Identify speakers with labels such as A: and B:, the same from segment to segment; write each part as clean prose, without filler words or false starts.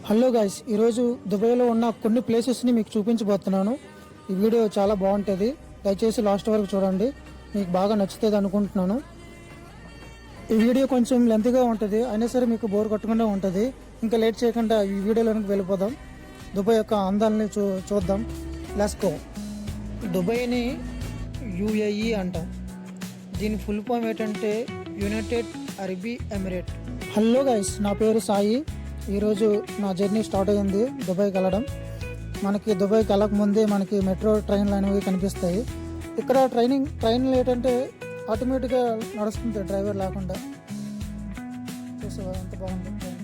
A: Hello guys, ఈరోజు దుబాయ్లో ఉన్న కొన్ని ప్లేసెస్ని మీకు చూపించబోతున్నాను. ఈ వీడియో చాలా బాగుంటుంది, దయచేసి లాస్ట్ వరకు చూడండి, మీకు బాగా నచ్చుతుంది అనుకుంటున్నాను. ఈ వీడియో కొంచెం లెంత్గా ఉంటుంది, అయినా సరే మీకు బోర్ కొట్టకుండా ఉంటుంది. ఇంకా లేట్ చేయకుండా ఈ వీడియోలోనికి వెళ్ళిపోదాం. దుబాయ్ యొక్క అందాలని చూద్దాం. Let's go. దుబాయ్ని యుఏఈ అంటాం. దీని ఫుల్ ఫామ్ ఏంటంటే యునైటెడ్ అరబీ ఎమిరేట్. హలో గైస్, నా పేరు సాయి. ఈరోజు నా జర్నీ స్టార్ట్ అయ్యింది దుబాయ్కి వెళ్ళడం. మనకి దుబాయ్కి వెళ్ళక ముందే మనకి మెట్రో ట్రైన్లు అనేవి కనిపిస్తాయి. ఇక్కడ ట్రైన్లు ఏంటంటే ఆటోమేటిక్గా నడుస్తుంది, డ్రైవర్ లేకుండా. చూసావా ఎంత బాగుంది ట్రైన్.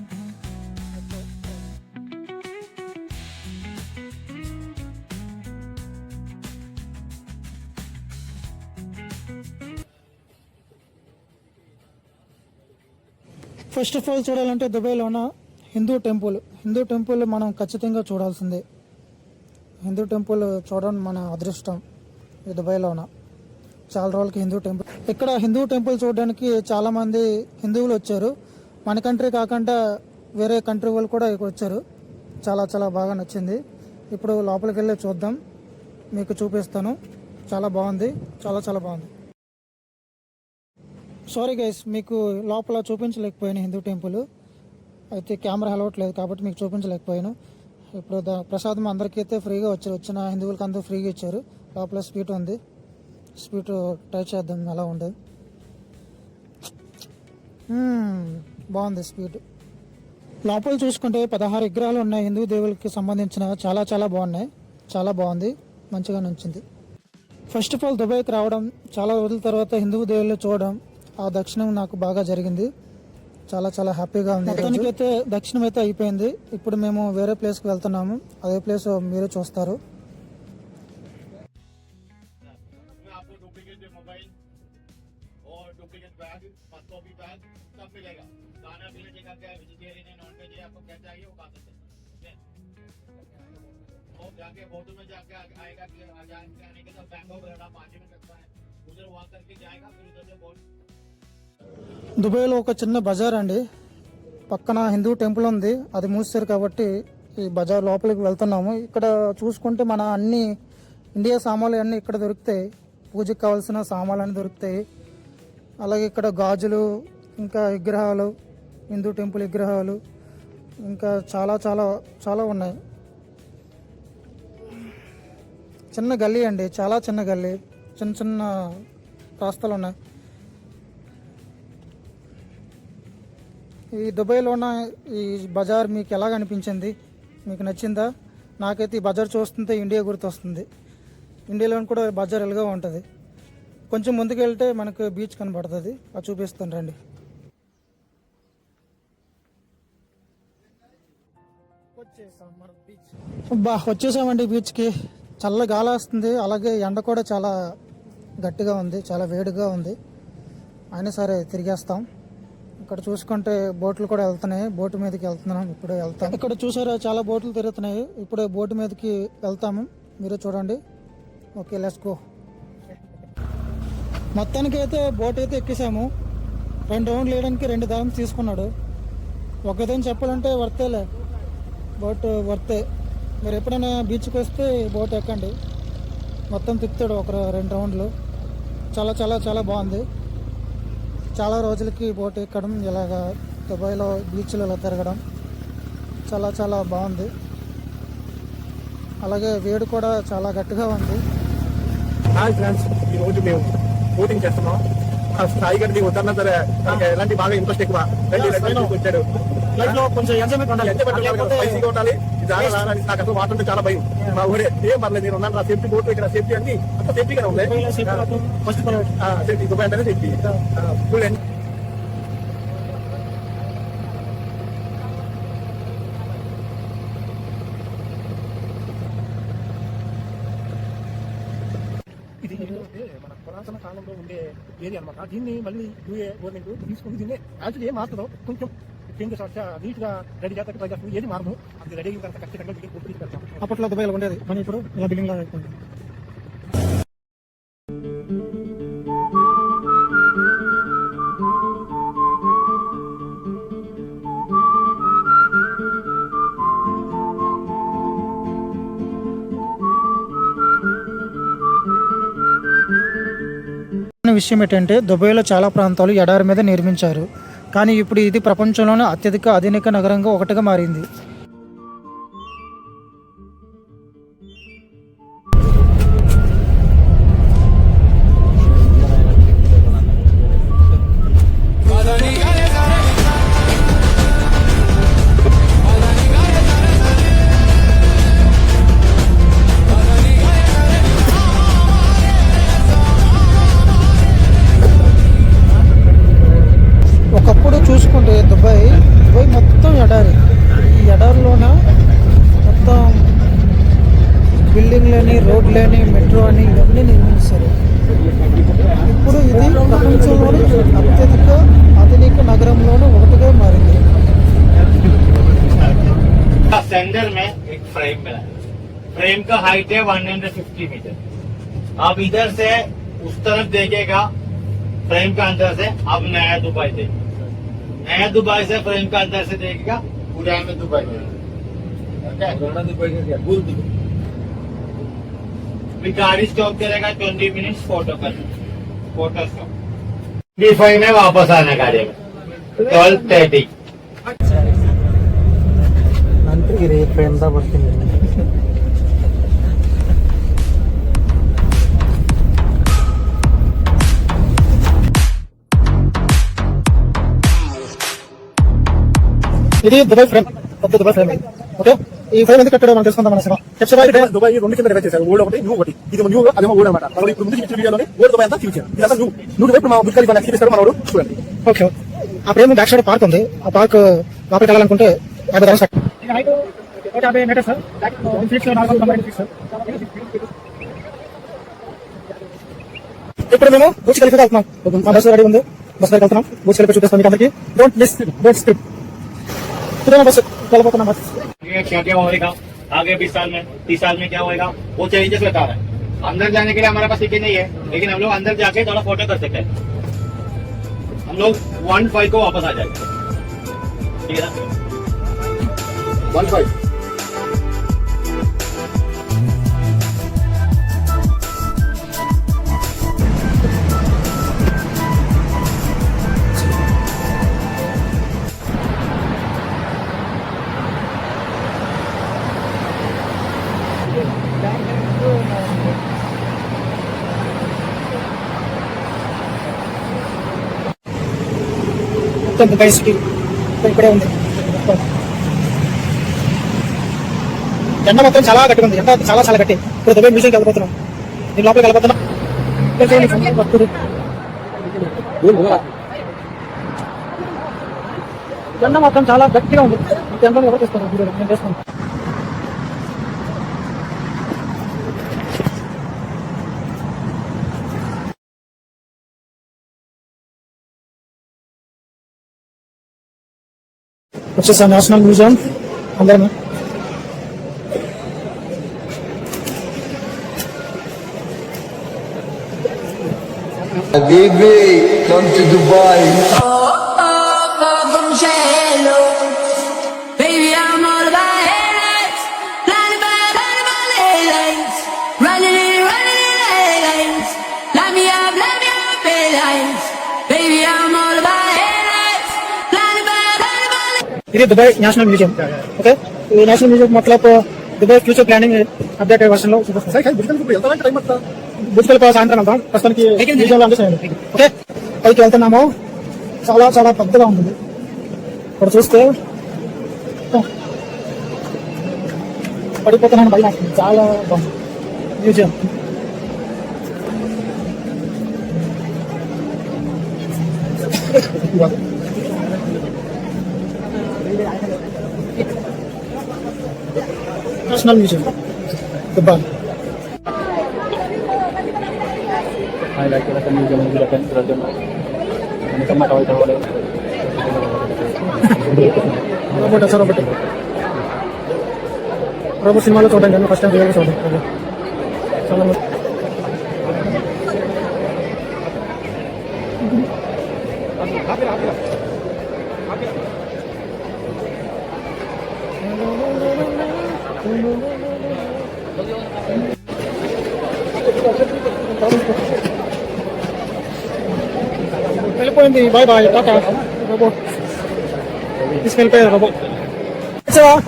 A: ఫస్ట్ ఆఫ్ ఆల్ చూడాలంటే దుబాయ్లో ఉన్న హిందూ టెంపుల్ మనం ఖచ్చితంగా చూడాల్సిందే. హిందూ టెంపుల్ చూడడం మన అదృష్టం. ఈ దుబాయ్లో ఉన్న చాలా రోజులకి హిందూ టెంపుల్. ఇక్కడ హిందూ టెంపుల్ చూడడానికి చాలామంది హిందువులు వచ్చారు. మన కంట్రీ కాకుండా వేరే కంట్రీ వాళ్ళు కూడా ఇక్కడ వచ్చారు. చాలా చాలా బాగా నచ్చింది. ఇప్పుడు లోపలికి వెళ్ళి చూద్దాం, మీకు చూపిస్తాను. చాలా బాగుంది, చాలా చాలా బాగుంది. సారీ గైస్, మీకు లోపల చూపించలేకపోయాను హిందూ టెంపుల్. అయితే కెమెరా అలవట్లేదు కాబట్టి మీకు చూపించలేకపోయాను. ఇప్పుడు ప్రసాదం అందరికీ అయితే ఫ్రీగా వచ్చిన హిందువులకి అందరూ ఫ్రీగా ఇచ్చారు. లోపల స్వీట్ ఉంది, స్వీట్ ట్రై చేద్దాం ఎలా ఉండదు. బాగుంది స్వీట్. లోపల చూసుకుంటే 16 విగ్రహాలు ఉన్నాయి హిందూ దేవులకి సంబంధించిన. చాలా చాలా బాగున్నాయి, చాలా బాగుంది, మంచిగా నచ్చింది. ఫస్ట్ ఆఫ్ ఆల్ దుబాయ్కి రావడం, చాలా రోజుల తర్వాత హిందూ దేవుళ్ళు చూడడం, ఆ దర్శనం నాకు బాగా జరిగింది. చాలా చాలా హ్యాపీగా ఉంది. మొత్తానికి అయితే దర్శనం అయితే అయిపోయింది. ఇప్పుడు మేము వేరే ప్లేస్కి వెళ్తున్నాము. అదే ప్లేస్ మీరే చూస్తారు. దుబాయ్లో ఒక చిన్న బజార్ అండి. పక్కన హిందూ టెంపుల్ ఉంది, అది మూసారు కాబట్టి ఈ బజార్ లోపలికి వెళ్తున్నాము. ఇక్కడ చూసుకుంటే మన అన్ని ఇండియా సామాన్లు అన్నీ ఇక్కడ దొరుకుతాయి. పూజకి కావాల్సిన సామాన్లు అన్నీ దొరుకుతాయి. అలాగే ఇక్కడ గాజులు, ఇంకా విగ్రహాలు, హిందూ టెంపుల్ విగ్రహాలు, ఇంకా చాలా చాలా చాలా ఉన్నాయి. చిన్న గల్లీ అండి, చాలా చిన్న గల్లీ, చిన్న చిన్న రాస్తాలు ఉన్నాయి. ఈ దుబాయ్లో ఉన్న ఈ బజార్ మీకు ఎలాగ అనిపించింది? మీకు నచ్చిందా? నాకైతే ఈ బజార్ చూస్తుంటే ఇండియా గుర్తొస్తుంది. ఇండియాలో కూడా బజార్ ఎలాగా ఉంటుంది. కొంచెం ముందుకు వెళ్తే మనకు బీచ్ కనబడుతుంది, అది చూపిస్తాను రండి. వచ్చేసామండి బీచ్కి. చల్ల గాలి వస్తుంది, అలాగే ఎండ కూడా చాలా గట్టిగా ఉంది, చాలా వేడిగా ఉంది. అయినా సరే తిరిగేస్తాం. ఇక్కడ చూసుకుంటే బోట్లు కూడా వెళ్తున్నాయి. బోటు మీదకి వెళ్తున్నాం, ఇప్పుడు వెళ్తాం. ఇక్కడ చూసారా చాలా బోట్లు తిరుగుతున్నాయి. ఇప్పుడే బోటు మీదకి వెళ్తాము, మీరు చూడండి. Okay, let's go. మొత్తానికి అయితే బోట్ అయితే ఎక్కేసాము. 2 రౌండ్లు వేయడానికి 2 దారం తీసుకున్నాడు. ఒక విధంగా చెప్పాలంటే వర్తేలే, బోట్ వర్తే. మీరు ఎప్పుడైనా బీచ్కి వస్తే బోట్ ఎక్కండి, మొత్తం తిప్పుతాడు ఒక 2 రౌండ్లు. చాలా చాలా చాలా బాగుంది. చాలా రోజులకి బోట్ ఎక్కడం, ఇలాగా దుబాయ్లో బీచ్లో ఇలా తిరగడం చాలా చాలా బాగుంది. అలాగే వేడి కూడా చాలా గట్టిగా ఉంది.
B: హాయ్ ఫ్రెండ్స్, ఈరోజు మేము బోటింగ్ చేస్తున్నాం. సాయి గారిది వద్దన్నా సరే ఎలాంటి బాగా ఇంట్రెస్ట్ ఎక్కువ. వచ్చాడు లైఫ్ లో కొంచెం ఎంజాయ్మెంట్ ఉండాలి, స్పైసీగా ఉండాలి. నాకు అసలు వాటర్ అంటే చాలా భయం. మా ఊరే ఏం పర్లేదు, నేను ఉన్నాను. నా సేఫ్టీ బోట్ ఇక్కడ సేఫ్టీ అన్ని అంత సేఫ్టీగానే ఉంది. సేఫ్టీ దుబాయ్ అంటేనే సేఫ్టీ. ఇది మన పురాతన కాలంలో ఉండే ఏరియా అనమాట. దీన్ని మళ్ళీ యూఏ గవర్నమెంట్ తీసుకుని దీన్ని యాక్చువల్లీ ఏం మారుతుందో కొంచెం చేంజెస్ నీట్ గా రెడీ చేస్తే ట్రై చేస్తుంది. ఏది మారదు, అది రెడీ అయిన తర్వాత ఖచ్చితంగా బిల్డింగ్ పూర్తి తీసుకెళ్తాం.
A: అప్పట్లో దుబాయ్లో ఉండేది, కానీ ఇప్పుడు ఇలా బిల్డింగ్ లాగా అయిపోయింది. విషయం ఏంటంటే దుబాయ్లో చాలా ప్రాంతాలు ఎడారి మీద నిర్మించారు, కానీ ఇప్పుడు ఇది ప్రపంచంలోనే అత్యధిక ఆధునిక నగరంగా ఒకటిగా మారింది. ఒకప్పుడు చూసుకుంటే దుబాయ్ మొత్తం ఎడారి. ఈ ఎడారిలోన మొత్తం బిల్డింగ్లని, రోడ్లని, మెట్రో అని ఇవన్నీ నిర్మించారు. ఇప్పుడు ఇది ప్రపంచంలోని అత్యధిక ఆధునిక నగరంలోనూ ఒకటిగా మారింది.
C: सेंटर में एक फ्रेम मिला है। फ्रेम का हाइट है 150 मीटर। आप इधर से उस तरफ देखेगा, फ्रेम का अंदर से आप नया दुबई देखेगा। नया दुबई से फ्रेम का अंदर से देखेगा, पुराना दुबई देखेगा। गाड़ी स्टॉप करेगा 20 मिनट फोटो करना, फोटो स्टॉप D5 में वापस आने गाड़ी में 12:30।
A: ನಂತರ ಫ್ರೆಂಡ್ದ ಬರ್ತೀನಿ. ఇది దుబాయ్ ఫ్రేమ్, కొత్త దుబాయ్ ఫ్రేమ్. ఓకే, ఈ ఫ్రేమ్ ఎందుకు కట్టాడో మనం తెలుసుకుందాం. మన
B: దుబాయ్ రెండు కింద డివైడ్ చేశారు, ఓల్డ్ ఒకటి, న్యూ ఒకటి. ఇది న్యూ, అదేమో ఓల్డ్ అనమాట. మనం ఇప్పుడు ముందు చూపించిన వీడియోలోనే ఓల్డ్ దుబాయ్ అంతా చూపించారు. ఇదంతా న్యూ. న్యూ దుబాయ్ ఇప్పుడు మా బుక్ ఖలీఫా చూపిస్తారు మనోడు, చూడండి.
A: ఓకే, ఆ ఫ్రేమ్ బ్యాక్ సైడ్ పార్క్ ఉంది. ఆ పార్క్ లోపలికి వెళ్ళాలనుకుంటే 50 మీటర్స్ ఇప్పుడు మేము బుర్జ్ ఖలీఫా వెళ్తున్నాం. మా బస్సు రెడీ ఉంది, బస్సు దగ్గరికి వెళ్తున్నాం. బుర్జ్ ఖలీఫా చూపిస్తాం మీకు అందరికీ. Don't miss, don't skip. Bus వెళ్ళిపోతున్నాం. బస్
C: क्या क्या होएगा आगे 20 साल में, 30 साल में क्या होएगा, वो चेंजेस बता रहा है। अंदर जाने के लिए हमारे पास टिकट नहीं है, लेकिन हम लोग अंदर जाके थोड़ा फोटो कर सकते हैं। हम लोग 1.5 को वापस आ जाएंगे, ठीक है ना?
B: 1.5
A: మొత్తం దుబాయ్ సిటీ ఇక్కడే ఉంది. ఎండ మొత్తం చాలా గట్టిగా ఉంది. ఎండ చాలా చాలా గట్టి. ఇప్పుడు దుబాయ్ మ్యూజియంకి వెళ్ళిపోతున్నాం. నేను లోపలికి వెళ్ళిపోతున్నా. ఎండ మొత్తం చాలా గట్టిగా ఉంది. ఎండను ఎవరు చేస్తారు? నేను చేస్తాను. వచ్చేసా నేషనల్ మ్యూజియం. అందరూ
D: Habibi, come to Dubai.
E: From shallow, baby, I'm all about headlights, blinded by headlights, running in headlights, light me up, headlights, baby, I'm all about headlights, blinded by headlights.
A: ఇది Dubai national museum. Okay, ఈ national museum मतलब Dubai future planning updated version లో చూపిస్తాం. Burj Khalifa సాయంత్రం వెళ్తాం. ప్రస్తుతానికి మ్యూజియంలో అందజేయండి. Okay, పైకి వెళ్తున్నాము. చాలా చాలా పెద్దగా ఉంటుంది. ఇక్కడ చూస్తే పడిపోతున్నాను, భయం అవుతుంది. చాలా బాగుంది museum. National museum Dubai. Robot సినిమాలో చూడండి, ఫస్ట్ టైం రియల్గా చూడండి. చాలా అయిపోయింది, బాయ్ బాయ్ టాటా. బాబు తీసుకెళ్ళిపోయారు బాబు.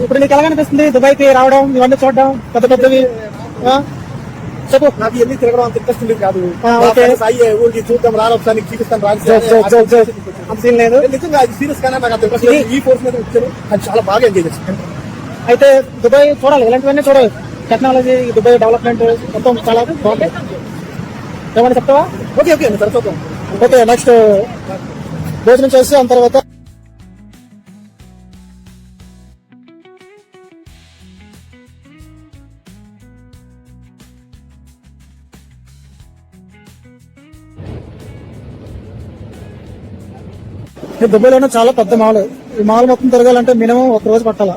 A: ఇప్పుడు నీకు ఎలా అనిపిస్తుంది దుబాయ్కి రావడం, ఇవన్నీ చూడడం పెద్ద పెద్దవి? చెప్పు.
B: నాకు ఇవన్నీ తిరగడం అంత ఇంట్రెస్ట్ ఉండేది కాదు.
A: ఓకే.
B: సాయి ఊరికి చూద్దాం రాను ఒకసారి చూపిస్తాను రాను.
A: అంత సీన్ లేదు.
B: నిజంగా సీరియస్ గానే నాకు అంత ఇంట్రెస్ట్ లేదు. ఈ ఫోర్స్ మీద వచ్చాను, అది చాలా బాగా ఎంజాయ్ చేశాను.
A: అయితే దుబాయ్ చూడాలి, ఇలాంటివన్నీ చూడాలి. టెక్నాలజీ, దుబాయ్ డెవలప్మెంట్ మొత్తం చాలా బాగుంది. ఏమైనా చెప్తావా?
B: ఓకే ఓకే అండి, సరిపోతాం.
A: ఓకే, నెక్స్ట్ భోజనం చేసి ఆ తర్వాత దుబాయ్లోనే చాలా పెద్ద మాల్. ఈ మాల్ మొత్తం తిరగాలంటే మినిమం ఒక రోజు పట్టాల.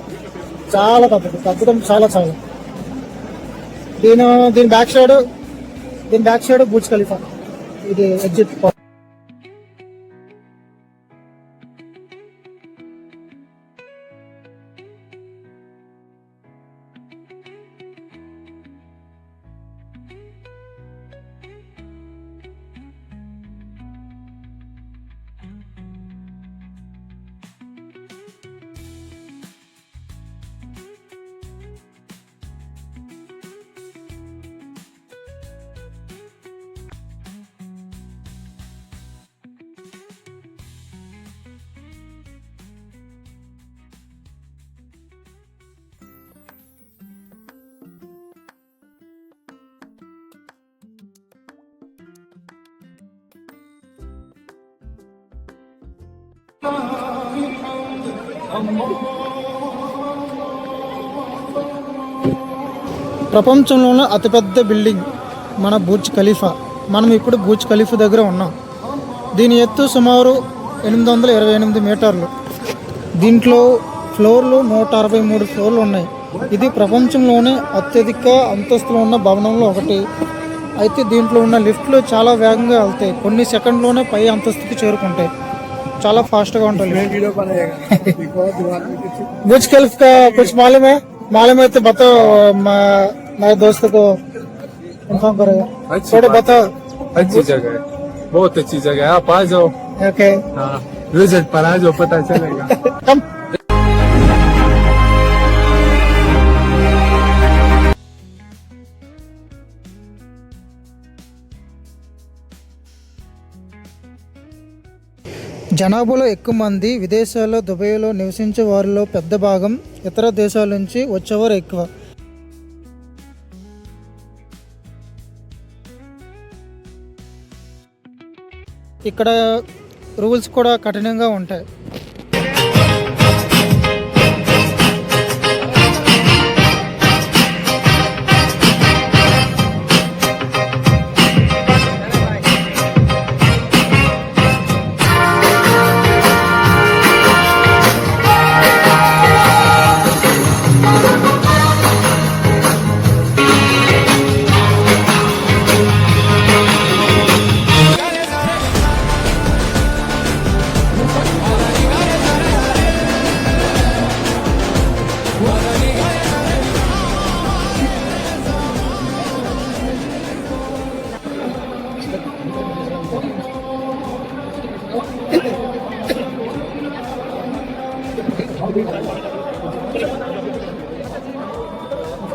A: చాలా పెద్దది, తగ్గడం చాలా చాలా. దీని బ్యాక్ సైడ్ బుర్జ్ ఖలీఫా, ఇది ఎగ్జిట్. ప్రపంచంలోనే అతిపెద్ద బిల్డింగ్ మన బుర్జ్ ఖలీఫా. మనం ఇప్పుడు బుర్జ్ ఖలీఫా దగ్గర ఉన్నాం. దీని ఎత్తు సుమారు 828 మీటర్లు. దీంట్లో ఫ్లోర్లు 163 ఫ్లోర్లు ఉన్నాయి. ఇది ప్రపంచంలోనే అత్యధిక అంతస్తులు ఉన్న భవనంలో ఒకటి. అయితే దీంట్లో ఉన్న లిఫ్ట్లు చాలా వేగంగా వెళ్తాయి, కొన్ని సెకండ్లోనే పై అంతస్తుకి చేరుకుంటాయి. చాలా फास्ट గా ఉంటుంది. बुर्ज खलीफा का कुछ मालूम है तो बताओ, मेरे दोस्त को इन्फॉर्म करेगा थोड़ा बताओ.
F: अच्छी जगह है, बहुत अच्छी जगह है, आप आ जाओ.
A: ओके,
F: हाँ, विजिट पर आ जाओ, पता चलेगा.
A: कम. జనాభాలో ఎక్కువ మంది విదేశాల్లో దుబాయ్లో నివసించే వారిలో పెద్ద భాగం ఇతర దేశాల నుంచి వచ్చేవారు ఎక్కువ. ఇక్కడ రూల్స్ కూడా కఠినంగా ఉంటాయి.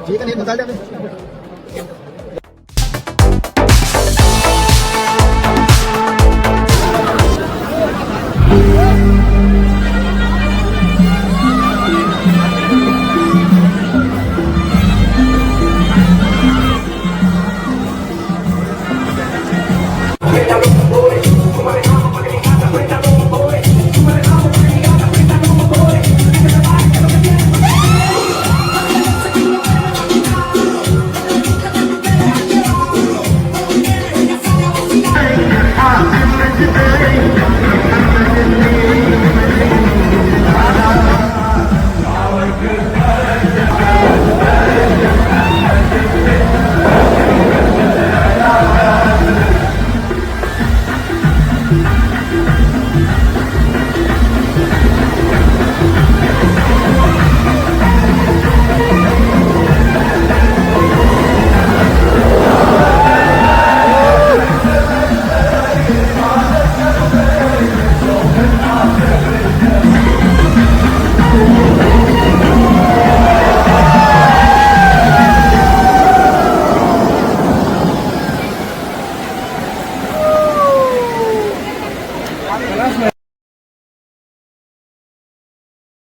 B: ठीक है, नहीं बता दे.